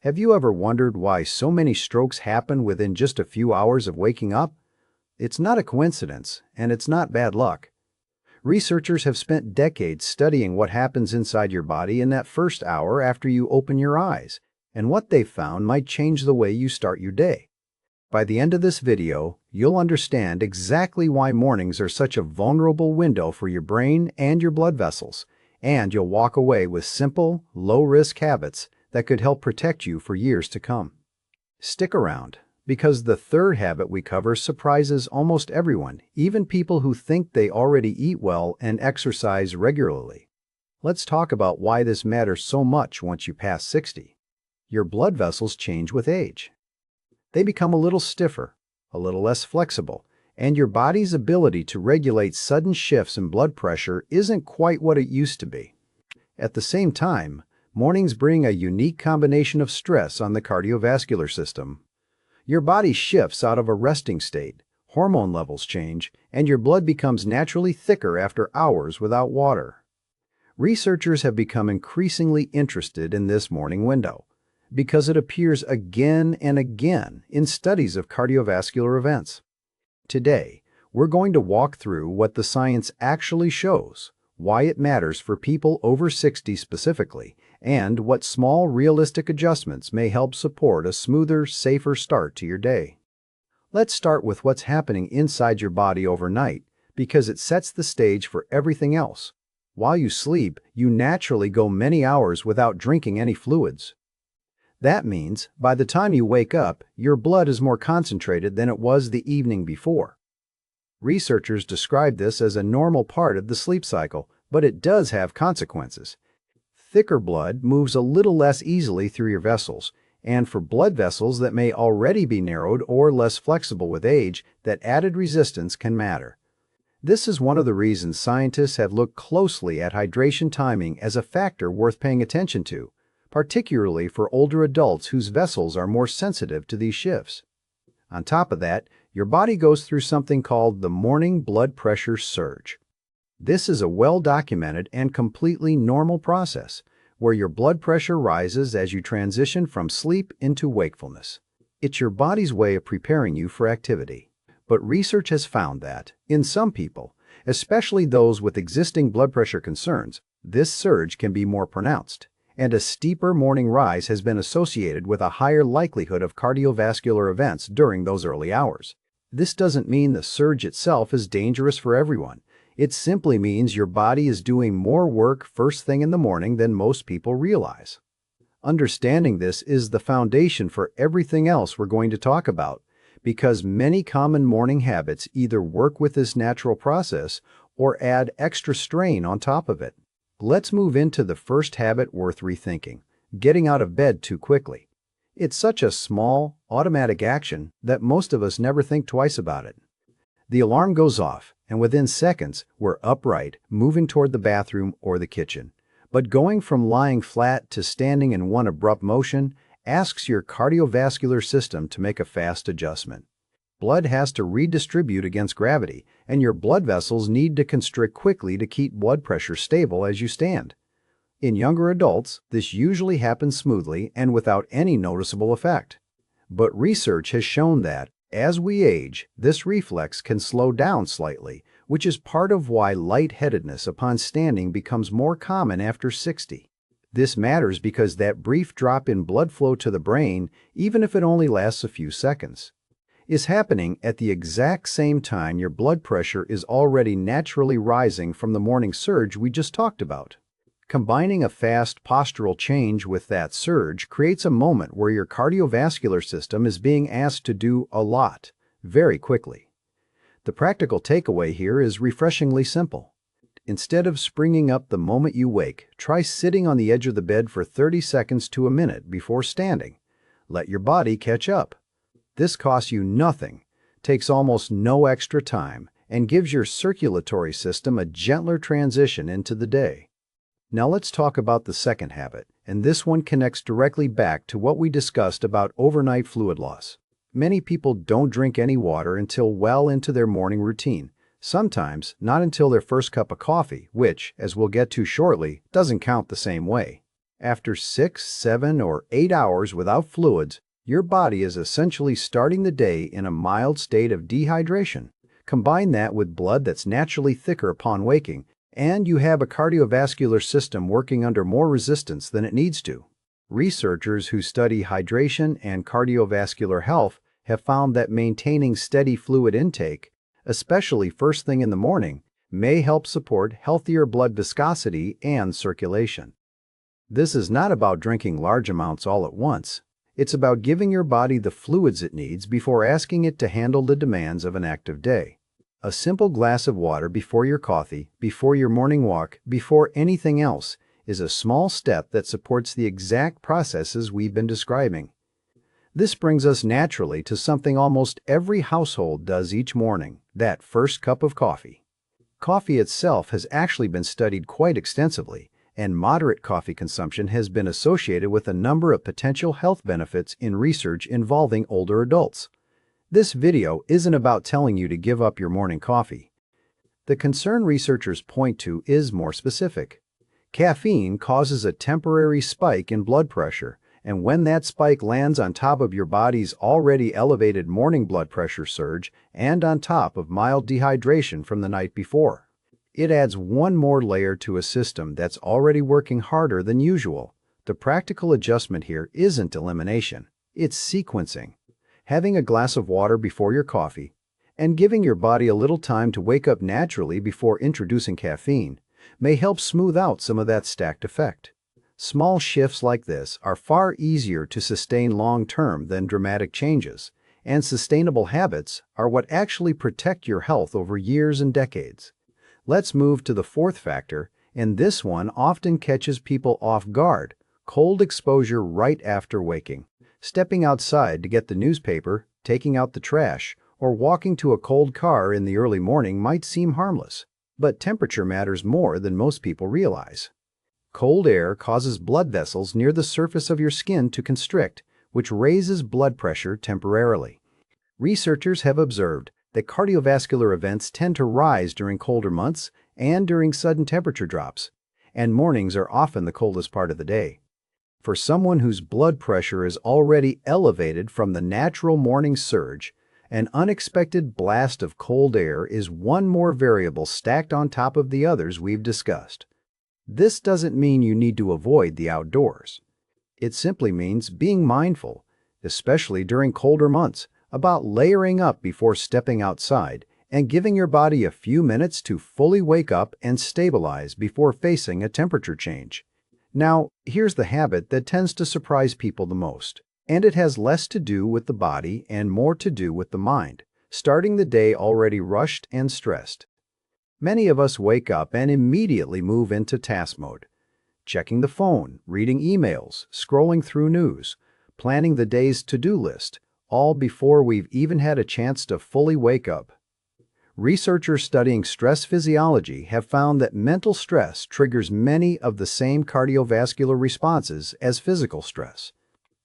Have you ever wondered why so many strokes happen within just a few hours of waking up? It's not a coincidence, and it's not bad luck. Researchers have spent decades studying what happens inside your body in that first hour after you open your eyes, and what they've found might change the way you start your day. By the end of this video, you'll understand exactly why mornings are such a vulnerable window for your brain and your blood vessels, and you'll walk away with simple, low-risk habits that could help protect you for years to come. Stick around, because the third habit we cover surprises almost everyone, even people who think they already eat well and exercise regularly. Let's talk about why this matters so much once you pass 60. Your blood vessels change with age. They become a little stiffer, a little less flexible, and your body's ability to regulate sudden shifts in blood pressure isn't quite what it used to be. At the same time, mornings bring a unique combination of stress on the cardiovascular system. Your body shifts out of a resting state, hormone levels change, and your blood becomes naturally thicker after hours without water. Researchers have become increasingly interested in this morning window because it appears again and again in studies of cardiovascular events. Today, we're going to walk through what the science actually shows, why it matters for people over 60 specifically, and what small, realistic adjustments may help support a smoother, safer start to your day. Let's start with what's happening inside your body overnight, because it sets the stage for everything else. While you sleep, you naturally go many hours without drinking any fluids. That means, by the time you wake up, your blood is more concentrated than it was the evening before. Researchers describe this as a normal part of the sleep cycle, but it does have consequences. Thicker blood moves a little less easily through your vessels, and for blood vessels that may already be narrowed or less flexible with age, that added resistance can matter. This is one of the reasons scientists have looked closely at hydration timing as a factor worth paying attention to, particularly for older adults whose vessels are more sensitive to these shifts. On top of that, your body goes through something called the morning blood pressure surge. This is a well-documented and completely normal process where your blood pressure rises as you transition from sleep into wakefulness. It's your body's way of preparing you for activity. But research has found that, in some people, especially those with existing blood pressure concerns, this surge can be more pronounced, and a steeper morning rise has been associated with a higher likelihood of cardiovascular events during those early hours. This doesn't mean the surge itself is dangerous for everyone. It simply means your body is doing more work first thing in the morning than most people realize. Understanding this is the foundation for everything else we're going to talk about, because many common morning habits either work with this natural process or add extra strain on top of it. Let's move into the first habit worth rethinking: getting out of bed too quickly. It's such a small, automatic action that most of us never think twice about it. The alarm goes off, and within seconds, we're upright, moving toward the bathroom or the kitchen. But going from lying flat to standing in one abrupt motion asks your cardiovascular system to make a fast adjustment. Blood has to redistribute against gravity, and your blood vessels need to constrict quickly to keep blood pressure stable as you stand. In younger adults, this usually happens smoothly and without any noticeable effect. But research has shown that, as we age, this reflex can slow down slightly, which is part of why lightheadedness upon standing becomes more common after 60. This matters because that brief drop in blood flow to the brain, even if it only lasts a few seconds, is happening at the exact same time your blood pressure is already naturally rising from the morning surge we just talked about. Combining a fast postural change with that surge creates a moment where your cardiovascular system is being asked to do a lot, very quickly. The practical takeaway here is refreshingly simple. Instead of springing up the moment you wake, try sitting on the edge of the bed for 30 seconds to a minute before standing. Let your body catch up. This costs you nothing, takes almost no extra time, and gives your circulatory system a gentler transition into the day. Now let's talk about the second habit, and this one connects directly back to what we discussed about overnight fluid loss. Many people don't drink any water until well into their morning routine, sometimes not until their first cup of coffee, which, as we'll get to shortly, doesn't count the same way. After 6, 7, or 8 hours without fluids, your body is essentially starting the day in a mild state of dehydration. Combine that with blood that's naturally thicker upon waking, and you have a cardiovascular system working under more resistance than it needs to. Researchers who study hydration and cardiovascular health have found that maintaining steady fluid intake, especially first thing in the morning, may help support healthier blood viscosity and circulation. This is not about drinking large amounts all at once. It's about giving your body the fluids it needs before asking it to handle the demands of an active day. A simple glass of water before your coffee, before your morning walk, before anything else is a small step that supports the exact processes we've been describing. This brings us naturally to something almost every household does each morning, that first cup of coffee. Coffee itself has actually been studied quite extensively, and moderate coffee consumption has been associated with a number of potential health benefits in research involving older adults. This video isn't about telling you to give up your morning coffee. The concern researchers point to is more specific. Caffeine causes a temporary spike in blood pressure, and when that spike lands on top of your body's already elevated morning blood pressure surge and on top of mild dehydration from the night before, it adds one more layer to a system that's already working harder than usual. The practical adjustment here isn't elimination, it's sequencing. Having a glass of water before your coffee and giving your body a little time to wake up naturally before introducing caffeine may help smooth out some of that stacked effect. Small shifts like this are far easier to sustain long-term than dramatic changes, and sustainable habits are what actually protect your health over years and decades. Let's move to the fourth factor, and this one often catches people off guard: cold exposure right after waking. Stepping outside to get the newspaper, taking out the trash, or walking to a cold car in the early morning might seem harmless, but temperature matters more than most people realize. Cold air causes blood vessels near the surface of your skin to constrict, which raises blood pressure temporarily. Researchers have observed that cardiovascular events tend to rise during colder months and during sudden temperature drops, and mornings are often the coldest part of the day. For someone whose blood pressure is already elevated from the natural morning surge, an unexpected blast of cold air is one more variable stacked on top of the others we've discussed. This doesn't mean you need to avoid the outdoors. It simply means being mindful, especially during colder months, about layering up before stepping outside and giving your body a few minutes to fully wake up and stabilize before facing a temperature change. Now, here's the habit that tends to surprise people the most, and it has less to do with the body and more to do with the mind, starting the day already rushed and stressed. Many of us wake up and immediately move into task mode, checking the phone, reading emails, scrolling through news, planning the day's to-do list, all before we've even had a chance to fully wake up. Researchers studying stress physiology have found that mental stress triggers many of the same cardiovascular responses as physical stress.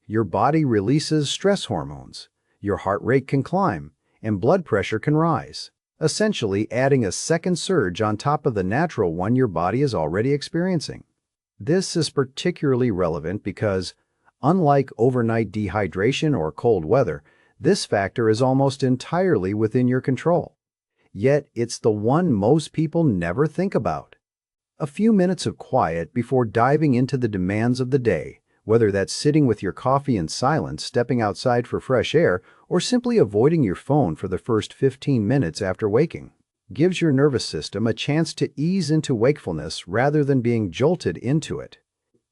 Your body releases stress hormones, your heart rate can climb, and blood pressure can rise, essentially adding a second surge on top of the natural one your body is already experiencing. This is particularly relevant because, unlike overnight dehydration or cold weather, this factor is almost entirely within your control. Yet it's the one most people never think about. A few minutes of quiet before diving into the demands of the day, whether that's sitting with your coffee in silence, stepping outside for fresh air, or simply avoiding your phone for the first 15 minutes after waking, gives your nervous system a chance to ease into wakefulness rather than being jolted into it.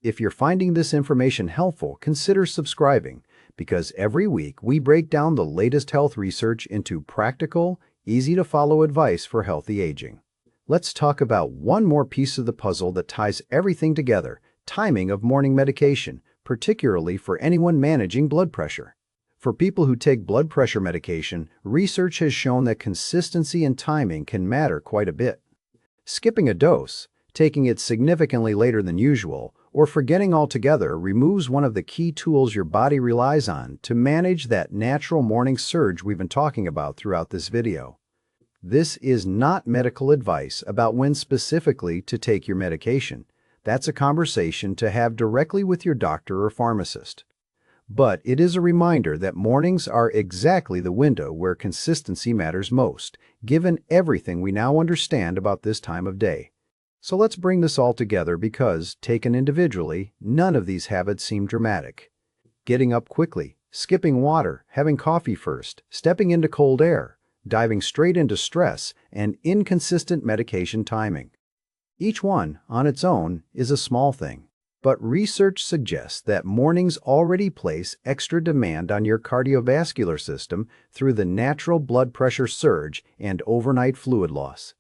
If you're finding this information helpful, consider subscribing, because every week we break down the latest health research into practical, easy-to-follow advice for healthy aging. Let's talk about one more piece of the puzzle that ties everything together: timing of morning medication, particularly for anyone managing blood pressure. For people who take blood pressure medication, research has shown that consistency and timing can matter quite a bit. Skipping a dose, taking it significantly later than usual, or forgetting altogether removes one of the key tools your body relies on to manage that natural morning surge we've been talking about throughout this video. This is not medical advice about when specifically to take your medication, That's a conversation to have directly with your doctor or pharmacist. But it is a reminder that mornings are exactly the window where consistency matters most, given everything we now understand about this time of day. So let's bring this all together because, taken individually, none of these habits seem dramatic. Getting up quickly, skipping water, having coffee first, stepping into cold air, diving straight into stress, and inconsistent medication timing. Each one, on its own, is a small thing. But research suggests that mornings already place extra demand on your cardiovascular system through the natural blood pressure surge and overnight fluid loss.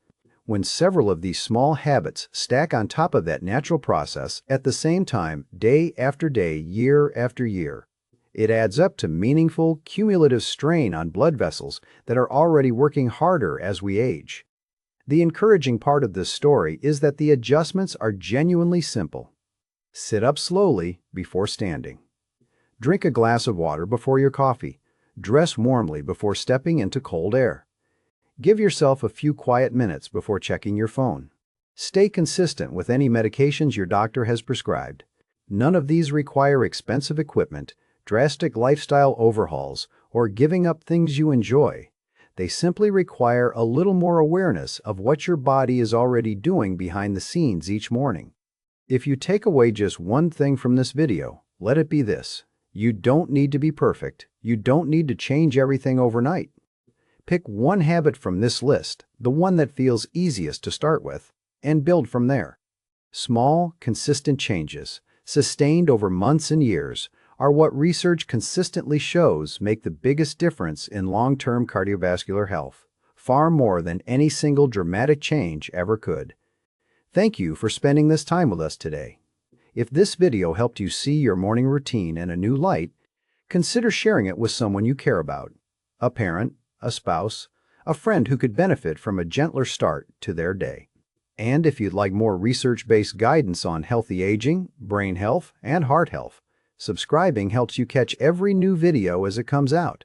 When several of these small habits stack on top of that natural process at the same time, day after day, year after year, it adds up to meaningful, cumulative strain on blood vessels that are already working harder as we age. The encouraging part of this story is that the adjustments are genuinely simple. Sit up slowly before standing. Drink a glass of water before your coffee. Dress warmly before stepping into cold air. Give yourself a few quiet minutes before checking your phone. Stay consistent with any medications your doctor has prescribed. None of these require expensive equipment, drastic lifestyle overhauls, or giving up things you enjoy. They simply require a little more awareness of what your body is already doing behind the scenes each morning. If you take away just one thing from this video, let it be this. You don't need to be perfect. You don't need to change everything overnight. Pick one habit from this list, the one that feels easiest to start with, and build from there. Small, consistent changes, sustained over months and years, are what research consistently shows make the biggest difference in long-term cardiovascular health, far more than any single dramatic change ever could. Thank you for spending this time with us today. If this video helped you see your morning routine in a new light, consider sharing it with someone you care about, a parent, a spouse, a friend who could benefit from a gentler start to their day. And if you'd like more research-based guidance on healthy aging, brain health, and heart health, subscribing helps you catch every new video as it comes out.